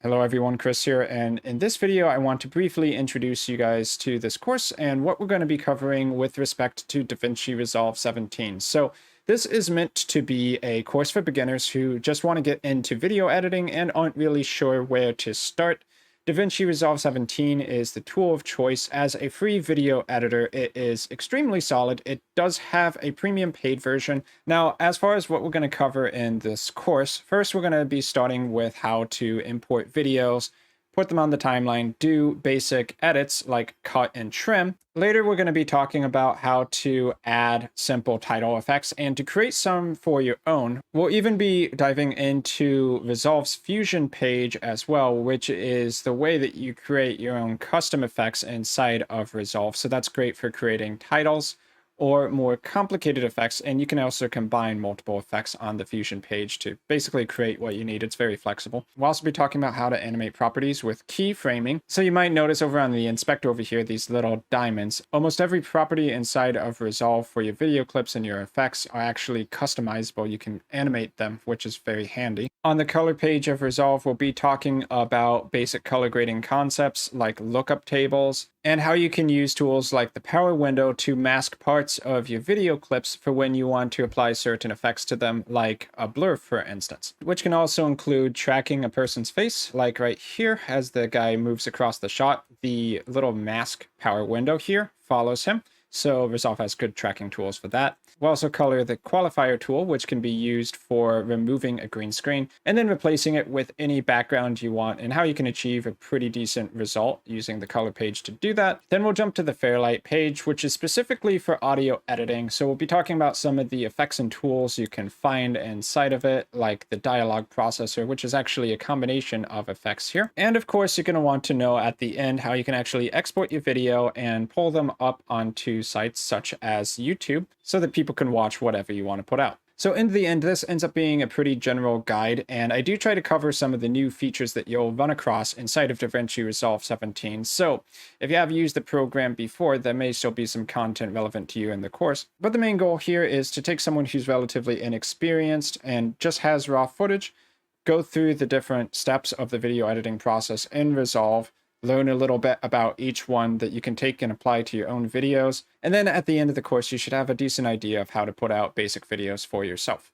Hello everyone, Chris here, and in this video I want to briefly introduce you guys to this course and what we're going to be covering with respect to DaVinci Resolve 17. So this is meant to be a course for beginners who just want to get into video editing and aren't really sure where to start. DaVinci Resolve 17 is the tool of choice as a free video editor. It is extremely solid. It does have a premium paid version. Now, as far as what we're going to cover in this course, first we're going to be starting with how to import videos, put them on the timeline, do basic edits like cut and trim. Later, we're going to be talking about how to add simple title effects and to create some for your own. We'll even be diving into Resolve's Fusion page as well, which is the way that you create your own custom effects inside of Resolve. So that's great for creating titles or more complicated effects, and you can also combine multiple effects on the Fusion page to basically create what you need. It's very flexible. We'll also be talking about how to animate properties with keyframing. So you might notice over on the inspector over here, these little diamonds. Almost every property inside of Resolve for your video clips and your effects are actually customizable. You can animate them, which is very handy. On the color page of Resolve, we'll be talking about basic color grading concepts like lookup tables, and how you can use tools like the power window to mask parts of your video clips for when you want to apply certain effects to them, like a blur, for instance, which can also include tracking a person's face, like right here, as the guy moves across the shot. The little mask power window here follows him. So Resolve has good tracking tools for that. We'll also color the qualifier tool, which can be used for removing a green screen and then replacing it with any background you want, and how you can achieve a pretty decent result using the color page to do that. Then we'll jump to the Fairlight page, which is specifically for audio editing. So we'll be talking about some of the effects and tools you can find inside of it, like the dialogue processor, which is actually a combination of effects here. And of course, you're going to want to know at the end how you can actually export your video and pull them up onto sites such as YouTube so that people can watch whatever you want to put out. So in the end, this ends up being a pretty general guide, and I do try to cover some of the new features that you'll run across inside of DaVinci Resolve 17. So if you have used the program before, there may still be some content relevant to you in the course. But the main goal here is to take someone who's relatively inexperienced and just has raw footage, go through the different steps of the video editing process in Resolve, learn a little bit about each one that you can take and apply to your own videos. And then at the end of the course, you should have a decent idea of how to put out basic videos for yourself.